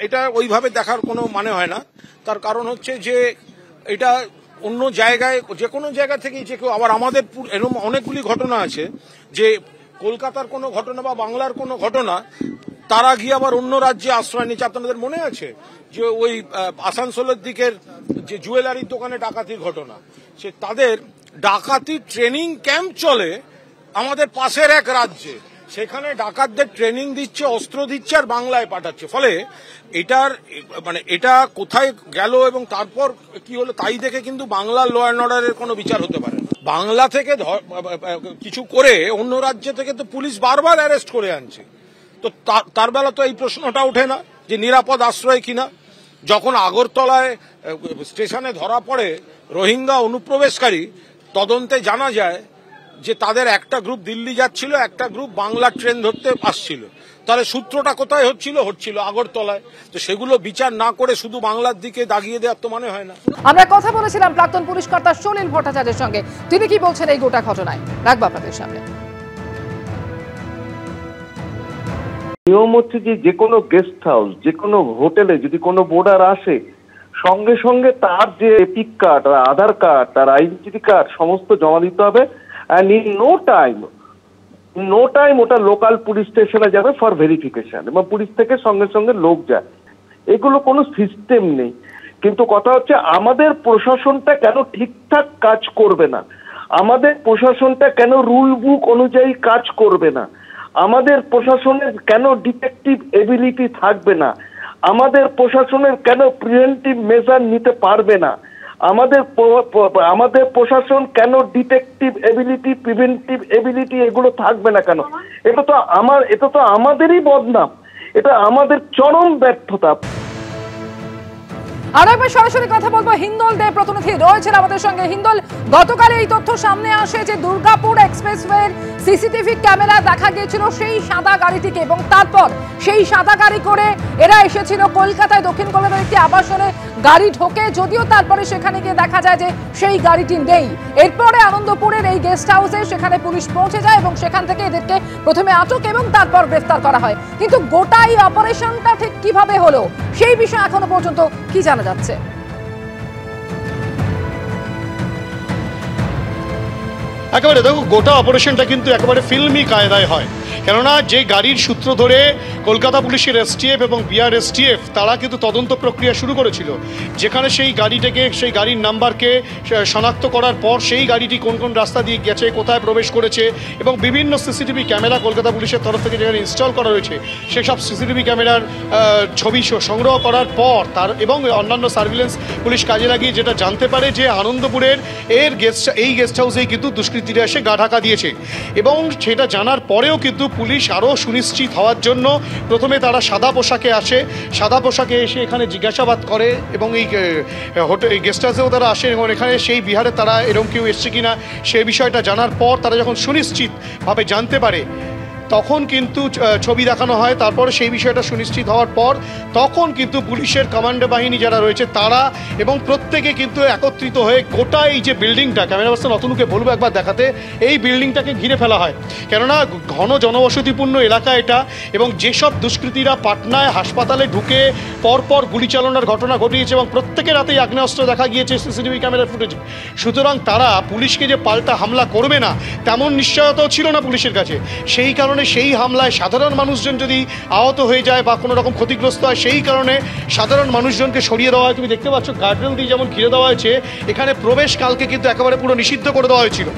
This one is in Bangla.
এটা ওইভাবে দেখার কোনো মানে হয় না। তার কারণ হচ্ছে যে এটা অন্য জায়গায়, যে কোনো জায়গা থেকেই যে কেউ, আবার আমাদের এরকম অনেকগুলি ঘটনা আছে যে কলকাতার কোনো ঘটনা বা বাংলার কোনো ঘটনা তারা গিয়ে আবার অন্য রাজ্যে আশ্রয় নিচ্ছে। আপনাদের মনে আছে যে ওই আসানসোলের দিকের যে জুয়েলারির দোকানে ডাকাতির ঘটনা, সে তাদের ডাকাতির ট্রেনিং ক্যাম্প চলে আমাদের পাশের এক রাজ্যে, সেখানে ডাকাতদের ট্রেনিং দিচ্ছে, অস্ত্র দিচ্ছে আর বাংলায় পাঠাচ্ছে। ফলে এটার মানে এটা কোথায় গেল এবং তারপর কি হলো তাই দেখে কিন্তু বাংলার ল অ্যান্ড অর্ডারের কোনো বিচার হতে পারে না। বাংলা থেকে কিছু করে অন্য রাজ্য থেকে তো পুলিশ বারবার অ্যারেস্ট করে আনছে, তো তার বেলা তো এই প্রশ্নটা ওঠে না যে নিরাপদ আশ্রয় কিনা। যখন আগরতলায় স্টেশনে ধরা পড়ে রোহিঙ্গা অনুপ্রবেশকারী, তদন্তে জানা যায় যে তাদের একটা গ্রুপ দিল্লি যাচ্ছিল, একটা গ্রুপ বাংলা ট্রেন ধরতে আসছিল। তাহলে সূত্রটা কোথায় হচ্ছিল আগরতলায়। তো সেগুলো বিচার না করে শুধু বাংলার দিকে দাগিয়ে দেওয়ার তো মানে হয় না। আমরা কথা বলেছিলাম প্রাক্তন পুলিশ কর্তা সলিল ভট্টাচার্যের সঙ্গে, তিনি কি বলছেন এই গোটা ঘটনায়, রাখবো আপনাদের সামনে। নিয়ম হচ্ছে যে কোনো গেস্ট হাউস, যে কোনো হোটেলে যদি কোনো বোর্ডার আসে, সঙ্গে সঙ্গে তার যে এপিক কার্ড, আধার কার্ড, তার আইডেন্টিটি কার্ড সমস্ত জমা দিতে হবে। অ্যান্ড ইন নো টাইম ওটা লোকাল পুলিশ স্টেশনে যাবে ফর ভেরিফিকেশন, এবং পুলিশ থেকে সঙ্গে সঙ্গে লোক যায়। এগুলো কোনো সিস্টেম নেই। কিন্তু কথা হচ্ছে আমাদের প্রশাসনটা কেন ঠিকঠাক কাজ করবে না, আমাদের প্রশাসনটা কেন রুল বুক অনুযায়ী কাজ করবে না, আমাদের প্রশাসনের কেন ডিটেকটিভ এবিলিটি থাকবে না, আমাদের প্রশাসনের কেন প্রিভেন্টিভ মেজার নিতে পারবে না, আমাদের প্রশাসন কেন ডিটেকটিভ এবিলিটি, প্রিভেন্টিভ এবিলিটি এগুলো থাকবে না কেন? এটা তো আমাদেরই বদনাম, এটা আমাদের চরম ব্যর্থতা। আরো একবার সরাসরি কথা বলবো, হিন্দল দে প্রতিনিধি রয়েছেন আমাদের সঙ্গে। হিন্দল, গতকাল এই তথ্য সামনে আসে যে দুর্গাপুর এক্সপ্রেসওয়ের সিসিটিভি ক্যামেরা দেখা গিয়েছিল সেই সাদা গাড়িটিকে, এবং তারপর সেই সাদা গাড়ি করে এরা এসেছিল কলকাতায়, দক্ষিণ কলকাতার একটি আবাসনে গাড়ি ঢোকে, যদিও তারপরে সেখানে গিয়ে দেখা যায় যে সেই গাড়িটি নেই। এরপরে আনন্দপুরের এই গেস্ট হাউসে সেখানে পুলিশ পৌঁছে যায় এবং সেখান থেকে এদেরকে প্রথমে আটক এবং তারপর গ্রেফতার করা হয়। কিন্তু গোটা এই অপারেশনটা ঠিক কিভাবে হলো সেই বিষয়ে এখনো পর্যন্ত কি জানা যাচ্ছে? একেবারে দেখো, গোটা অপারেশনটা কিন্তু একেবারে ফিল্মি কায়দায় হয়। কেননা যে গাড়ির সূত্র ধরে কলকাতা পুলিশের এসটিএফ এবং বিআর এসটিএফ তারা কিন্তু তদন্ত প্রক্রিয়া শুরু করেছিল, যেখানে সেই গাড়িটাকে, সেই গাড়ির নাম্বারকে শনাক্ত করার পর সেই গাড়িটি কোন কোন রাস্তা দিয়ে গেছে, কোথায় প্রবেশ করেছে, এবং বিভিন্ন সিসিটিভি ক্যামেরা কলকাতা পুলিশের তরফ থেকে যেখানে ইনস্টল করা রয়েছে সেসব সিসিটিভি ক্যামেরার ছবি সংগ্রহ করার পর তার এবং অন্যান্য সার্ভিলেন্স পুলিশ কাজে লাগিয়ে যেটা জানতে পারে যে আনন্দপুরের এই গেস্ট হাউসেই কিন্তু দুষ্কৃতীরা এসে গা ঢাকা দিয়েছে। এবং সেটা জানার পরেও কিন্তু পুলিশ আরও সুনিশ্চিত হওয়ার জন্য প্রথমে তারা সাদা পোশাকে আসে, সাদা পোশাকে এসে এখানে জিজ্ঞাসাবাদ করে, এবং এই হোটেল গেস্ট হাউসেও তারা আসে এবং এখানে সেই বিহারে তারা এরকম কেউ এসছে কিনা সেই বিষয়টা জানার পর তারা যখন সুনিশ্চিতভাবে জানতে পারে তখন কিন্তু ছবি দেখানো হয়। তারপরে সেই বিষয়টা সুনিশ্চিত হওয়ার পর তখন কিন্তু পুলিশের কমান্ডো বাহিনী যারা রয়েছে তারা এবং প্রত্যেকে কিন্তু একত্রিত হয়ে গোটা এই যে বিল্ডিংটা, ক্যামেরা পার্সন অতনুকে বলবো একবার দেখাতে, এই বিল্ডিংটাকে ঘিরে ফেলা হয়। কেননা ঘন জনবসতিপূর্ণ এলাকা এটা, এবং যেসব দুষ্কৃতীরা পাটনায় হাসপাতালে ঢুকে পরপর গুলি চালানোর ঘটনা ঘটিয়েছে এবং প্রত্যেকের হাতেই আগ্নেয়াস্ত্র দেখা গিয়েছে সিসিটিভি ক্যামেরার ফুটেজে, সুতরাং তারা পুলিশকে যে পাল্টা হামলা করবে না তেমন নিশ্চয়তাও ছিল না পুলিশের কাছে। সেই কারণে সেই হামলায় সাধারণ মানুষজন যদি আহত হয়ে যায় বা কোনো রকম ক্ষতিগ্রস্ত হয়, সেই কারণে সাধারণ মানুষজনকে সরিয়ে দেওয়া হয়। তুমি দেখতে পাচ্ছ গার্ডরেল দিয়ে যেমন ঘিরে দেওয়া হয়েছে, এখানে প্রবেশ কালকে কিন্তু একেবারে পুরো নিষিদ্ধ করে দেওয়া হয়েছিল।